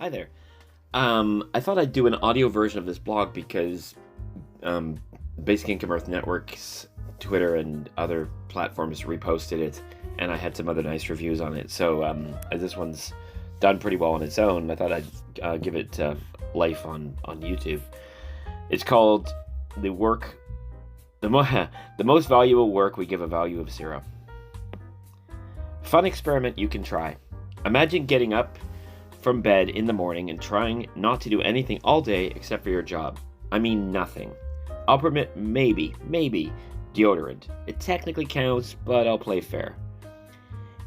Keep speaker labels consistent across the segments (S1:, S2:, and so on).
S1: Hi there. I thought I'd do an audio version of this blog because um, Basic Income Earth Network's Twitter and other platforms reposted it, and I had some other nice reviews on it. So as this one's done pretty well on its own, I thought I'd give it life on YouTube. It's called the most valuable work we give a value of 0. Fun experiment you can try. Imagine getting up from bed in the morning and trying not to do anything all day except for your job. I mean nothing. I'll permit maybe deodorant. It technically counts, but I'll play fair.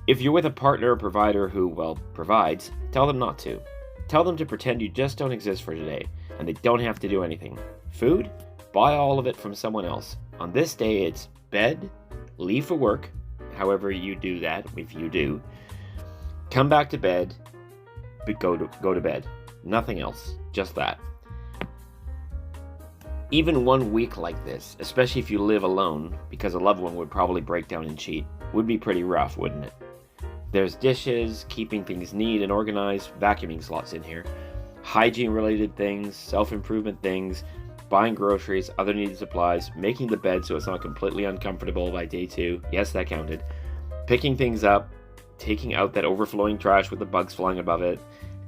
S1: If you're with a partner or provider who, provides, tell them not to. Tell them to pretend you just don't exist for today, and they don't have to do anything. Food? Buy all of it from someone else. On this day, it's bed, leave for work, however you do that, if you do. Come back to bed, but go to bed. Nothing else, just that. Even 1 week like this, especially if you live alone, because a loved one would probably break down and cheat, would be pretty rough, wouldn't it? There's dishes, keeping things neat and organized, vacuuming slots in here, hygiene-related things, self-improvement things, buying groceries, other needed supplies, making the bed so it's not completely uncomfortable by day 2, yes, that counted, picking things up, taking out that overflowing trash with the bugs flying above it,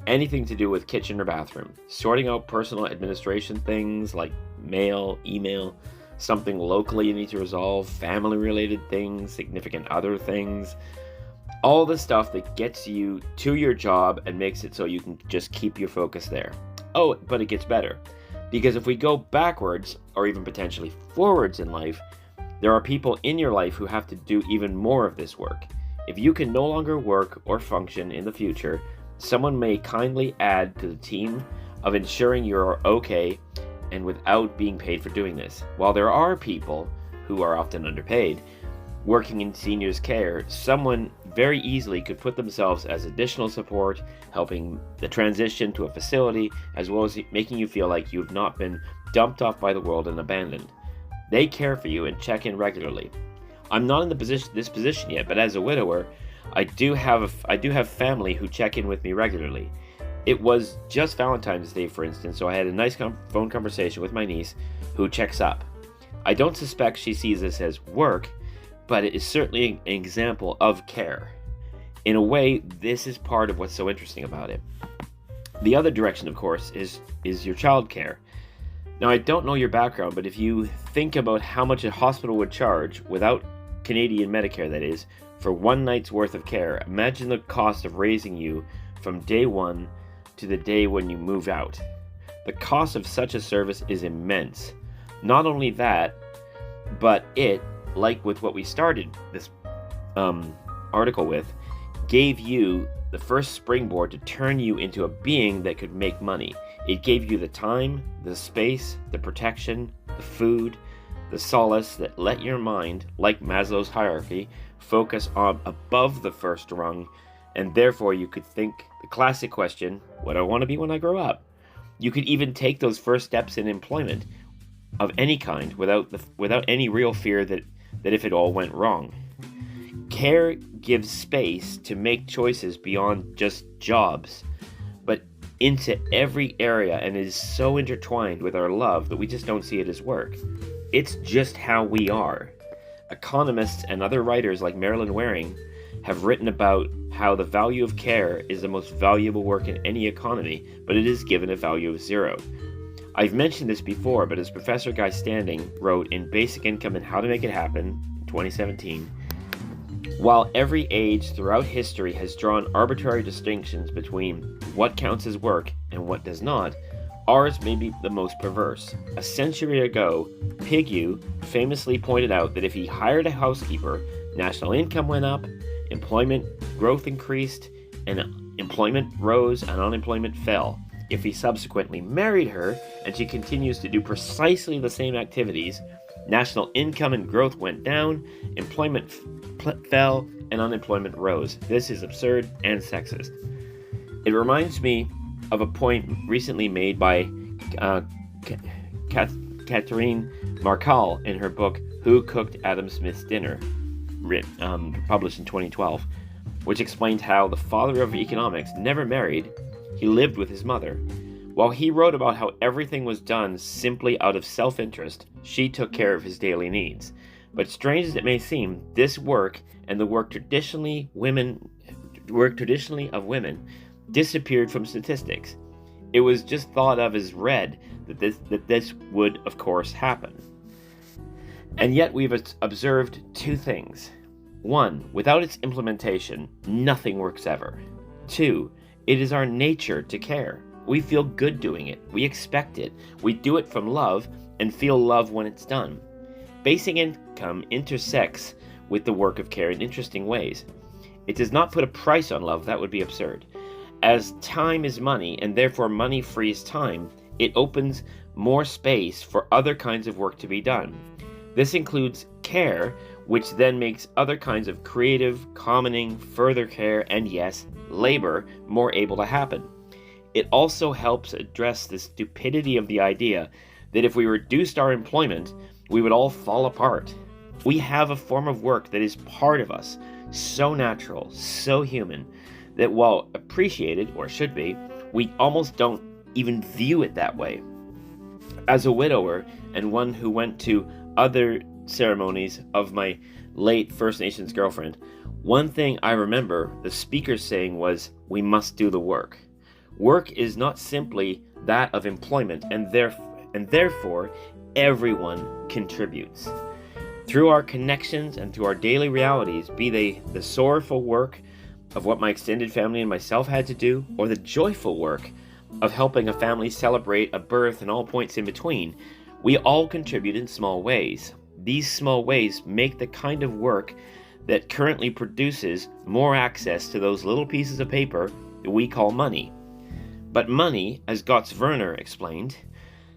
S1: anything to do with kitchen or bathroom, sorting out personal administration things like mail, email, something locally you need to resolve, family-related things, significant other things, all the stuff that gets you to your job and makes it so you can just keep your focus there. Oh, but it gets better, because if we go backwards, or even potentially forwards in life, there are people in your life who have to do even more of this work. If you can no longer work or function in the future, someone may kindly add to the team of ensuring you're okay and without being paid for doing this. While there are people who are often underpaid working in seniors' care, someone very easily could put themselves as additional support, helping the transition to a facility, as well as making you feel like you've not been dumped off by the world and abandoned. They care for you and check in regularly. I'm not in this position yet, but as a widower, I do have family who check in with me regularly. It was just Valentine's Day, for instance, so I had a nice phone conversation with my niece who checks up. I don't suspect she sees this as work, but it is certainly an example of care. In a way, this is part of what's so interesting about it. The other direction, of course, is your child care. Now, I don't know your background, but if you think about how much a hospital would charge, without Canadian Medicare that is, for one night's worth of care, imagine the cost of raising you from day 1 to the day when you move out. The cost of such a service is immense. Not only that, but it, like with what we started this article with, gave you the first springboard to turn you into a being that could make money. It gave you the time, the space, the protection, the food, the solace that let your mind, like Maslow's hierarchy, focus on above the first rung, and therefore you could think the classic question, what do I want to be when I grow up? You could even take those first steps in employment of any kind without any real fear that if it all went wrong. Care gives space to make choices beyond just jobs, but into every area, and is so intertwined with our love that we just don't see it as work. It's just how we are. Economists and other writers like Marilyn Waring have written about how the value of care is the most valuable work in any economy, but it is given a value of 0. I've mentioned this before, but as Professor Guy Standing wrote in Basic Income and How to Make It Happen, 2017, while every age throughout history has drawn arbitrary distinctions between what counts as work and what does not, ours may be the most perverse. A century ago, Pigou famously pointed out that if he hired a housekeeper, national income went up, employment growth increased, and employment rose and unemployment fell. If he subsequently married her, and she continues to do precisely the same activities, national income and growth went down, employment fell, and unemployment rose. This is absurd and sexist. It reminds me of a point recently made by Catherine Marcal in her book Who Cooked Adam Smith's Dinner, published in 2012, which explained how the father of economics never married. He lived with his mother. While he wrote about how everything was done simply out of self-interest, she took care of his daily needs. But strange as it may seem, this work and the work traditionally of women disappeared from statistics. It was just thought of as read that this would, of course, happen. And yet we've observed two things. 1, without its implementation, nothing works ever. 2, it is our nature to care. We feel good doing it. We expect it. We do it from love and feel love when it's done. Basic income intersects with the work of care in interesting ways. It does not put a price on love. That would be absurd. As time is money, and therefore money frees time, it opens more space for other kinds of work to be done. This includes care, which then makes other kinds of creative, commenting, further care, and yes, labor more able to happen. It also helps address the stupidity of the idea that if we reduced our employment, we would all fall apart. We have a form of work that is part of us, so natural, so human, that while appreciated, or should be, we almost don't even view it that way. As a widower, and one who went to other ceremonies of my late First Nations girlfriend, one thing I remember the speaker saying was, we must do the work. Work is not simply that of employment, and therefore everyone contributes. Through our connections and through our daily realities, be they the sorrowful work of what my extended family and myself had to do, or the joyful work of helping a family celebrate a birth and all points in between, we all contribute in small ways. These small ways make the kind of work that currently produces more access to those little pieces of paper that we call money. But money, as Gotts Werner explained,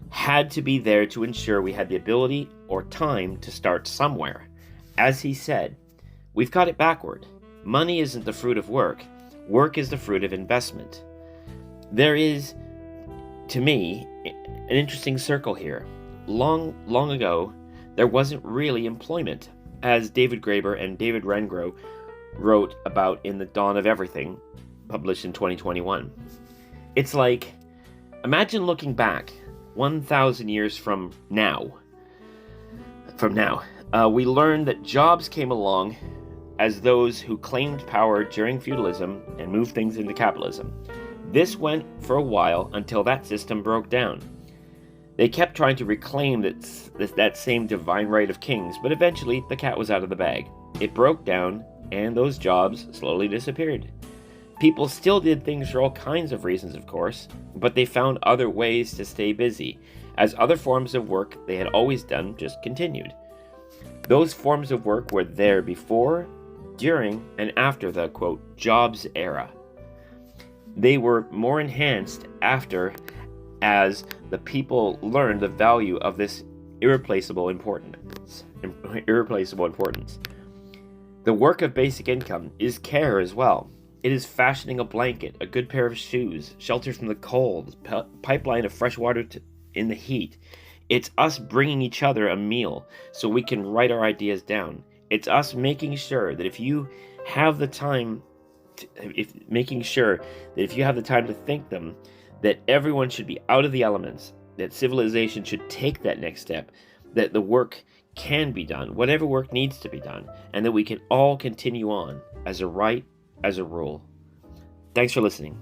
S1: had to be there to ensure we had the ability or time to start somewhere. As he said, we've got it backward. Money isn't the fruit of work. Work is the fruit of investment. There is, to me, an interesting circle here. Long ago, there wasn't really employment, as David Graeber and David Rengro wrote about in The Dawn of Everything, published in 2021. It's like, imagine looking back 1,000 years from now. We learned that jobs came along as those who claimed power during feudalism and moved things into capitalism. This went for a while until that system broke down. They kept trying to reclaim that same divine right of kings, but eventually the cat was out of the bag. It broke down, and those jobs slowly disappeared. People still did things for all kinds of reasons, of course, but they found other ways to stay busy, as other forms of work they had always done just continued. Those forms of work were there before, during, and after the, quote, jobs era. They were more enhanced after, as the people learned the value of this irreplaceable importance. The work of basic income is care as well. It is fashioning a blanket, a good pair of shoes, shelter from the cold, pipeline of fresh water in the heat. It's us bringing each other a meal so we can write our ideas down. It's us making sure that if you have the time to think them, that everyone should be out of the elements, that civilization should take that next step, that the work can be done, whatever work needs to be done, and that we can all continue on as a right, as a rule. Thanks for listening.